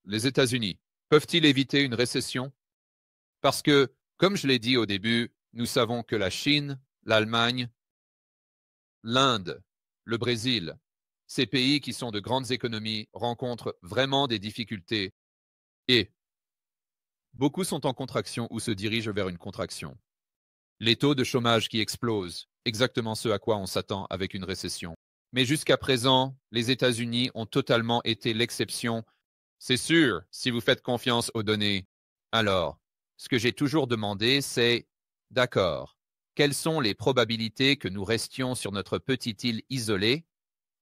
les États-Unis peuvent-ils éviter une récession? Parce que, comme je l'ai dit au début, nous savons que la Chine, l'Allemagne, l'Inde, le Brésil, ces pays qui sont de grandes économies rencontrent vraiment des difficultés et beaucoup sont en contraction ou se dirigent vers une contraction. Les taux de chômage qui explosent, exactement ce à quoi on s'attend avec une récession. Mais jusqu'à présent, les États-Unis ont totalement été l'exception. C'est sûr, si vous faites confiance aux données. Alors, ce que j'ai toujours demandé, c'est, d'accord, quelles sont les probabilités que nous restions sur notre petite île isolée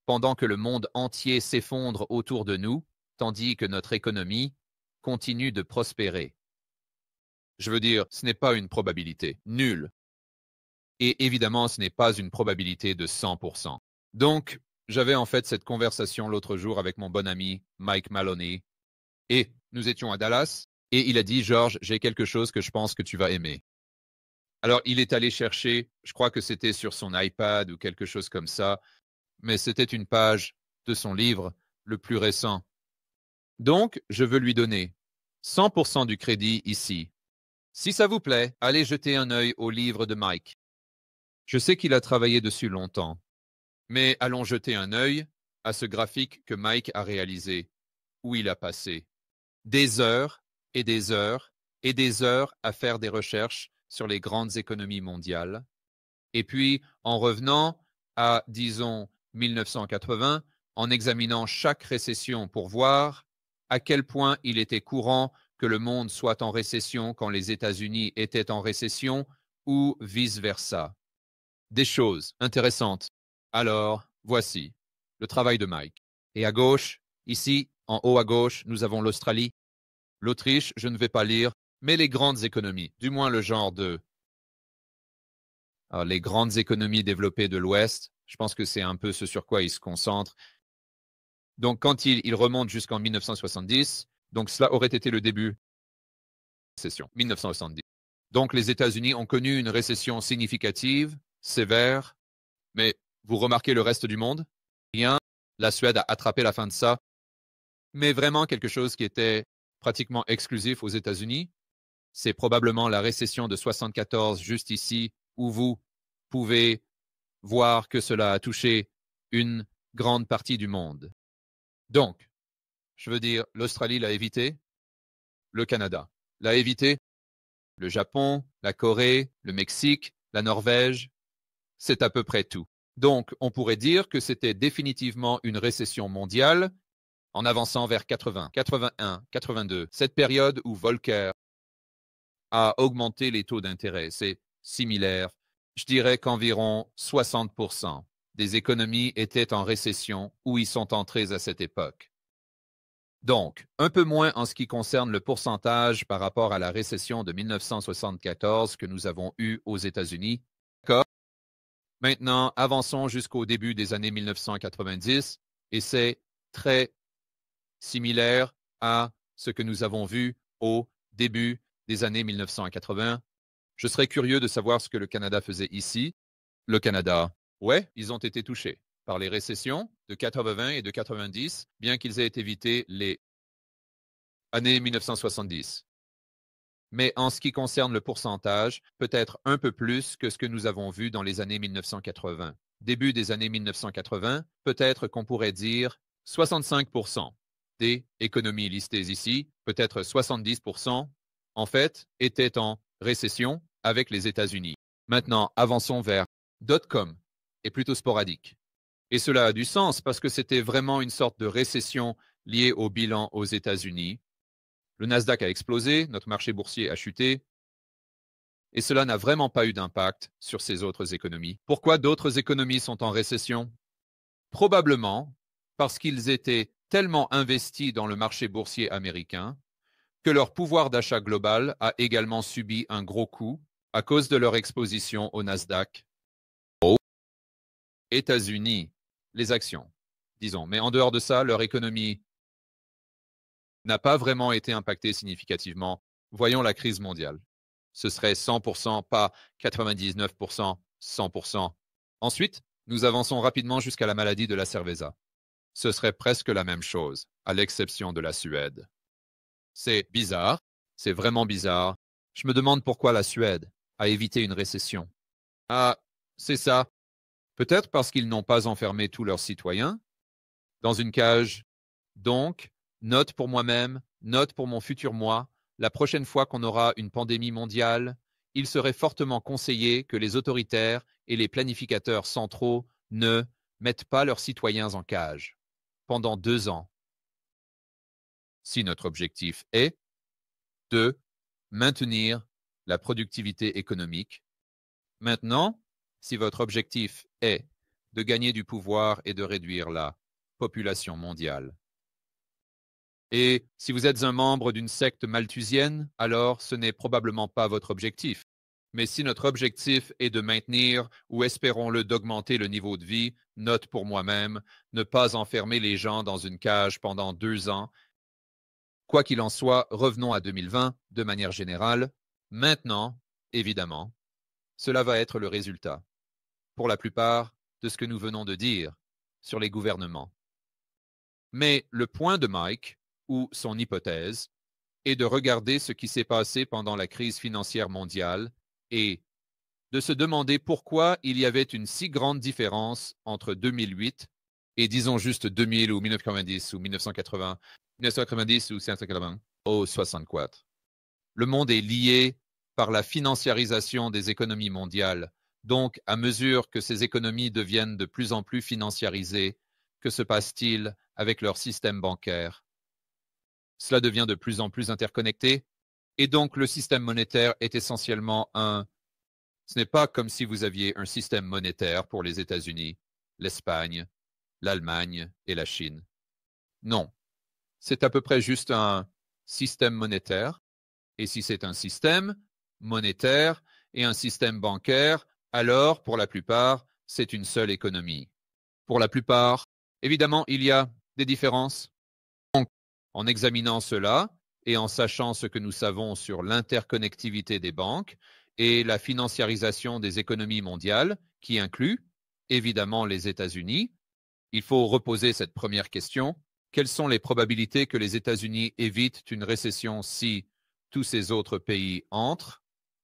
pendant que le monde entier s'effondre autour de nous, tandis que notre économie continue de prospérer? Je veux dire, ce n'est pas une probabilité nulle. Et évidemment, ce n'est pas une probabilité de 100%. Donc, j'avais en fait cette conversation l'autre jour avec mon bon ami Mike Maloney, et nous étions à Dallas, et il a dit, George, j'ai quelque chose que je pense que tu vas aimer. Alors, il est allé chercher, je crois que c'était sur son iPad ou quelque chose comme ça, mais c'était une page de son livre le plus récent. Donc, je veux lui donner 100% du crédit ici. Si ça vous plaît, allez jeter un œil au livre de Mike. Je sais qu'il a travaillé dessus longtemps, mais allons jeter un œil à ce graphique que Mike a réalisé, où il a passé des heures et des heures et des heures à faire des recherches sur les grandes économies mondiales. Et puis, en revenant à, disons, 1980, en examinant chaque récession pour voir à quel point il était courant que le monde soit en récession quand les États-Unis étaient en récession ou vice-versa. Des choses intéressantes. Alors, voici le travail de Mike. Et à gauche, ici, en haut à gauche, nous avons l'Australie. L'Autriche, je ne vais pas lire, mais les grandes économies, du moins le genre de... Alors, les grandes économies développées de l'Ouest, je pense que c'est un peu ce sur quoi il se concentre. Donc, quand il remonte jusqu'en 1970, donc cela aurait été le début de la récession, 1970. Donc, les États-Unis ont connu une récession significative, sévère, mais vous remarquez le reste du monde? Rien. La Suède a attrapé la fin de ça, mais vraiment quelque chose qui était pratiquement exclusif aux États-Unis. C'est probablement la récession de 74 juste ici, où vous pouvez voir que cela a touché une grande partie du monde. Donc, je veux dire, l'Australie l'a évité, le Canada l'a évité, le Japon, la Corée, le Mexique, la Norvège, c'est à peu près tout. Donc, on pourrait dire que c'était définitivement une récession mondiale en avançant vers 80, 81, 82, cette période où Volcker a augmenté les taux d'intérêt. C'est similaire. Je dirais qu'environ 60% des économies étaient en récession ou y sont entrées à cette époque. Donc, un peu moins en ce qui concerne le pourcentage par rapport à la récession de 1974 que nous avons eue aux États-Unis. D'accord? Maintenant, avançons jusqu'au début des années 1990 et c'est très similaire à ce que nous avons vu au début des années 1980. Je serais curieux de savoir ce que le Canada faisait ici. Le Canada, ouais, ils ont été touchés par les récessions de 80 et de 90, bien qu'ils aient évité les années 1970. Mais en ce qui concerne le pourcentage, peut-être un peu plus que ce que nous avons vu dans les années 1980. Début des années 1980, peut-être qu'on pourrait dire 65% des économies listées ici, peut-être 70%, en fait, étaient en récession avec les États-Unis. Maintenant, avançons vers .com est plutôt sporadique. Et cela a du sens parce que c'était vraiment une sorte de récession liée au bilan aux États-Unis. Le Nasdaq a explosé, notre marché boursier a chuté, et cela n'a vraiment pas eu d'impact sur ces autres économies. Pourquoi d'autres économies sont en récession? Probablement parce qu'ils étaient tellement investis dans le marché boursier américain que leur pouvoir d'achat global a également subi un gros coup à cause de leur exposition au Nasdaq. Aux États-Unis, les actions, disons. Mais en dehors de ça, leur économie n'a pas vraiment été impactée significativement. Voyons la crise mondiale. Ce serait 100%, pas 99%, 100%. Ensuite, nous avançons rapidement jusqu'à la maladie de la cerveza. Ce serait presque la même chose, à l'exception de la Suède. C'est bizarre, c'est vraiment bizarre. Je me demande pourquoi la Suède a évité une récession. Ah, c'est ça. Peut-être parce qu'ils n'ont pas enfermé tous leurs citoyens dans une cage. Donc, note pour moi-même, note pour mon futur moi, la prochaine fois qu'on aura une pandémie mondiale, il serait fortement conseillé que les autoritaires et les planificateurs centraux ne mettent pas leurs citoyens en cage pendant 2 ans. Si notre objectif est de maintenir la productivité économique. Maintenant, si votre objectif est de gagner du pouvoir et de réduire la population mondiale. Et si vous êtes un membre d'une secte malthusienne, alors ce n'est probablement pas votre objectif. Mais si notre objectif est de maintenir, ou espérons-le d'augmenter le niveau de vie, note pour moi-même, ne pas enfermer les gens dans une cage pendant 2 ans. Quoi qu'il en soit, revenons à 2020 de manière générale. Maintenant, évidemment, cela va être le résultat, pour la plupart, de ce que nous venons de dire sur les gouvernements. Mais le point de Mike, ou son hypothèse, est de regarder ce qui s'est passé pendant la crise financière mondiale et de se demander pourquoi il y avait une si grande différence entre 2008 et disons juste 2000 ou 1990 ou 1980, 1990 ou 1980 ou 64. Le monde est lié par la financiarisation des économies mondiales. Donc, à mesure que ces économies deviennent de plus en plus financiarisées, que se passe-t-il avec leur système bancaire? Cela devient de plus en plus interconnecté, et donc le système monétaire est essentiellement ce n'est pas comme si vous aviez un système monétaire pour les États-Unis, l'Espagne, l'Allemagne et la Chine. Non, c'est à peu près juste un système monétaire. Et si c'est un système monétaire et un système bancaire, alors, pour la plupart, c'est une seule économie. Pour la plupart, évidemment, il y a des différences. Donc, en examinant cela et en sachant ce que nous savons sur l'interconnectivité des banques et la financiarisation des économies mondiales, qui inclut évidemment les États-Unis, il faut reposer cette première question. Quelles sont les probabilités que les États-Unis évitent une récession si tous ces autres pays entrent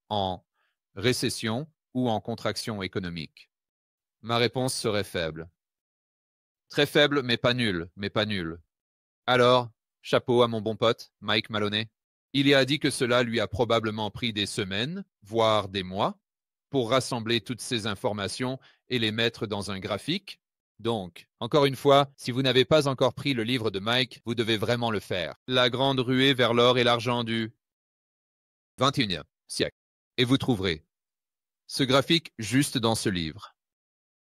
en récession ou en contraction économique? Ma réponse serait faible. Très faible, mais pas nulle, mais pas nulle. Alors, chapeau à mon bon pote, Mike Maloney. Il y a dit que cela lui a probablement pris des semaines, voire des mois, pour rassembler toutes ces informations et les mettre dans un graphique. Donc, encore une fois, si vous n'avez pas encore pris le livre de Mike, vous devez vraiment le faire. La grande ruée vers l'or et l'argent du XXIe siècle. Et vous trouverez ce graphique juste dans ce livre.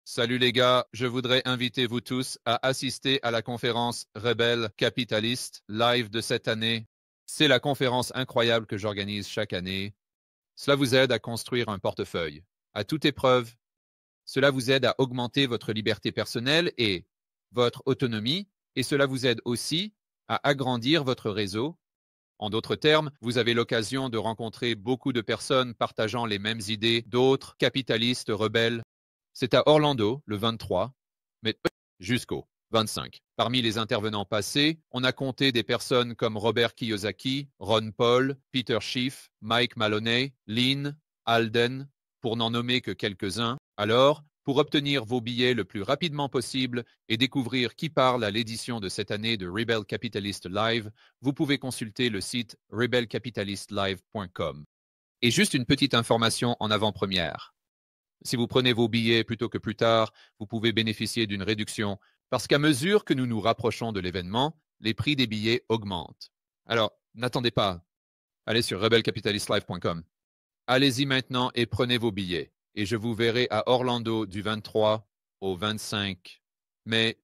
Salut les gars, je voudrais inviter vous tous à assister à la conférence Rebelle Capitaliste live de cette année. C'est la conférence incroyable que j'organise chaque année. Cela vous aide à construire un portefeuille, à toute épreuve. Cela vous aide à augmenter votre liberté personnelle et votre autonomie, et cela vous aide aussi à agrandir votre réseau. En d'autres termes, vous avez l'occasion de rencontrer beaucoup de personnes partageant les mêmes idées, d'autres capitalistes rebelles. C'est à Orlando, le 23, mais jusqu'au 25. Parmi les intervenants passés, on a compté des personnes comme Robert Kiyosaki, Ron Paul, Peter Schiff, Mike Maloney, Lynn, Alden, pour n'en nommer que quelques-uns. Alors, pour obtenir vos billets le plus rapidement possible et découvrir qui parle à l'édition de cette année de Rebel Capitalist Live, vous pouvez consulter le site rebelcapitalistlive.com. Et juste une petite information en avant-première. Si vous prenez vos billets plutôt que plus tard, vous pouvez bénéficier d'une réduction parce qu'à mesure que nous nous rapprochons de l'événement, les prix des billets augmentent. Alors, n'attendez pas. Allez sur rebelcapitalistlive.com. Allez-y maintenant et prenez vos billets. Et je vous verrai à Orlando du 23 au 25 mai